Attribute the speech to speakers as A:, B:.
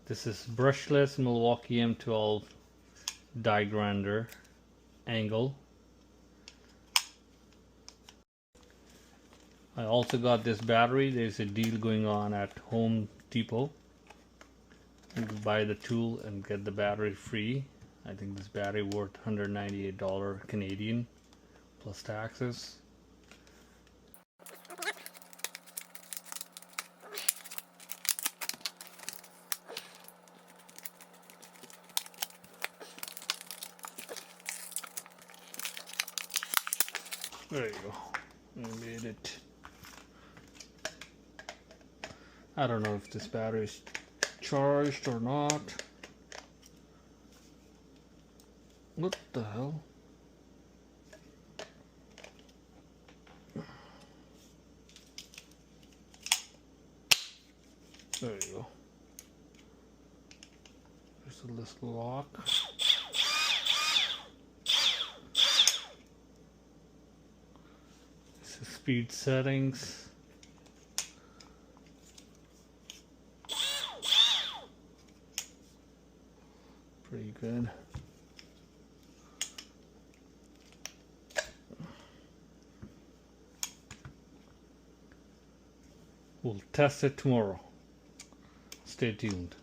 A: This is brushless Milwaukee M12 die grinder angle. I also got this battery. There's a deal going on at Home Depot. You can buy the tool and get the battery free. I think this battery worth $198 Canadian plus taxes. There you go. I made it. I don't know if this battery is charged or not. What the hell? There you go. There's a little lock. This is speed settings. Pretty good. We'll test it tomorrow. Stay tuned.